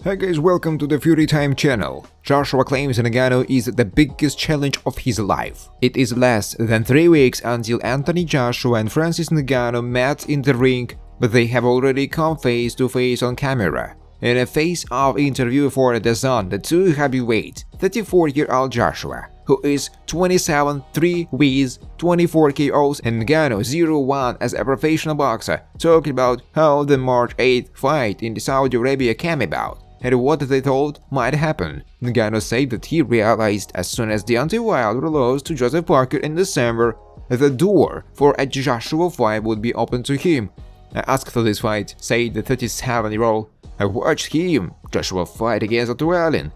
Hi guys, welcome to the Fury Time channel. Joshua claims Ngannou is the biggest challenge of his life. It is less than 3 weeks until Anthony Joshua and Francis Ngannou met in the ring, but they have already come face to face on camera. In a face-off interview for The Zone, the two heavyweights, 34-year-old Joshua, who is 27-3 with 24 KOs, and Ngannou 0-1 as a professional boxer, talked about how the March 8th fight in Saudi Arabia came about and what they thought might happen. Ngannou said that he realized as soon as Deontay Wilder lost to Joseph Parker in December, the door for a Joshua fight would be open to him. I asked for this fight, said the 37-year-old. I watched him, Joshua, fight against Otto and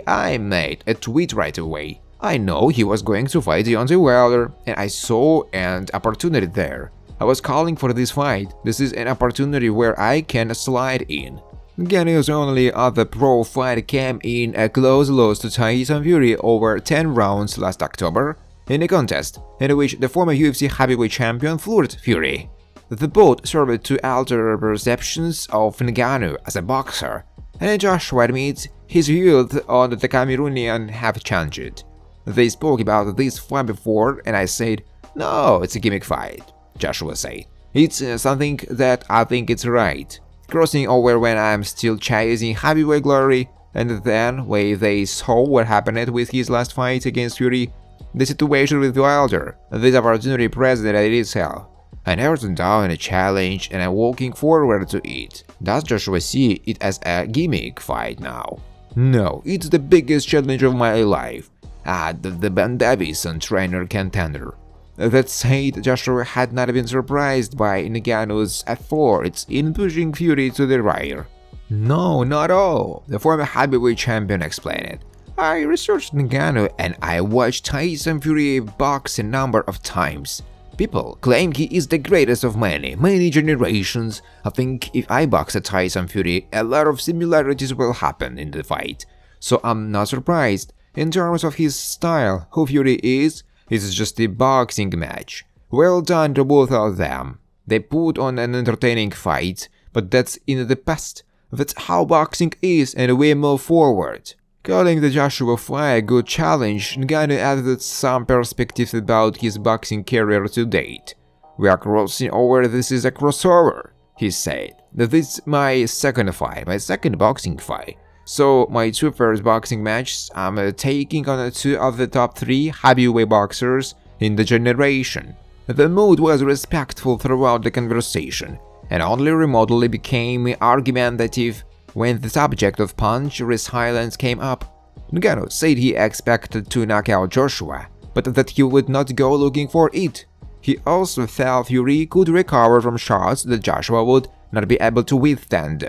I made a tweet right away. I know he was going to fight Deontay Wilder, and I saw an opportunity there. I was calling for this fight. This is an opportunity where I can slide in. Ngannou's only other pro fight came in a close loss to Tyson Fury over 10 rounds last October, in a contest in which the former UFC heavyweight champion floored Fury. The bout served to alter perceptions of Ngannou as a boxer, and Joshua admits his views on the Cameroonian have changed. They spoke about this fight before, and I said, "No, it's a gimmick fight," Joshua said. "It's something that I think it's right. Crossing over when I'm still chasing heavyweight glory." And then, when they saw what happened with his last fight against Fury, the situation with Wilder, this opportunity presented itself. I never turned down a challenge, and I'm walking forward to it. Does Joshua see it as a gimmick fight now? No, it's the biggest challenge of my life. The Ben Davison trainer contender. That said, Joshua had not been surprised by Ngannou's efforts in pushing Fury to the rear. No, not all, the former heavyweight champion explained. I researched Ngannou and I watched Tyson Fury box a number of times. People claim he is the greatest of many generations. I think if I box a Tyson Fury, a lot of similarities will happen in the fight. So I'm not surprised. In terms of his style, who Fury is, it's just a boxing match. Well done to both of them. They put on an entertaining fight, but that's in the past. That's how boxing is, and we move forward. Calling the Joshua fight a good challenge, Ngannou added some perspective about his boxing career to date. "We are crossing over, this is a crossover," he said. "This is my second fight, my second boxing fight. So my two first boxing matches, I'm taking on two of the top 3 heavyweight boxers in the generation." The mood was respectful throughout the conversation, and only remotely became argumentative when the subject of punch resilience came up. Ngannou said he expected to knock out Joshua, but that he would not go looking for it. He also felt Fury could recover from shots that Joshua would not be able to withstand.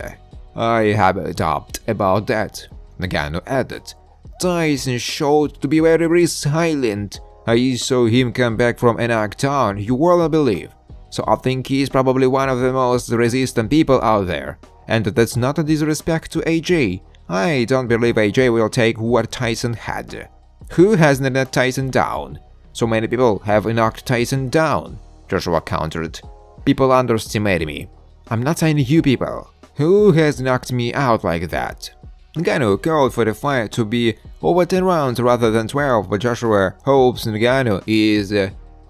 "I have a doubt about that," Ngannou added. "Tyson showed to be very resilient. I saw him come back from a knockdown, you won't believe. So I think he's probably one of the most resistant people out there. And that's not a disrespect to AJ. I don't believe AJ will take what Tyson had. Who has knocked Tyson down? So many people have knocked Tyson down," Joshua countered. "People underestimate me. I'm not saying you people. Who has knocked me out like that?" Ngannou called for the fight to be over 10 rounds rather than 12, but Joshua hopes Ngannou is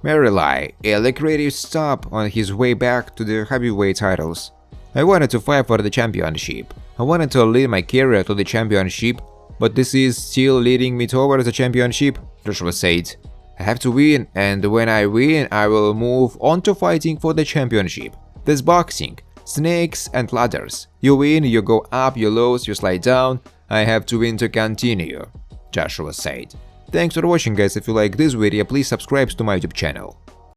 merely a lucrative stop on his way back to the heavyweight titles. "I wanted to fight for the championship. I wanted to lead my career to the championship, but this is still leading me towards the championship," Joshua said. "I have to win, and when I win, I will move on to fighting for the championship. There's boxing, snakes and ladders. You win, you go up, you lose, you slide down. I have to win to continue," Joshua said. Thanks for watching, guys. If you like this video, please subscribe to my YouTube channel.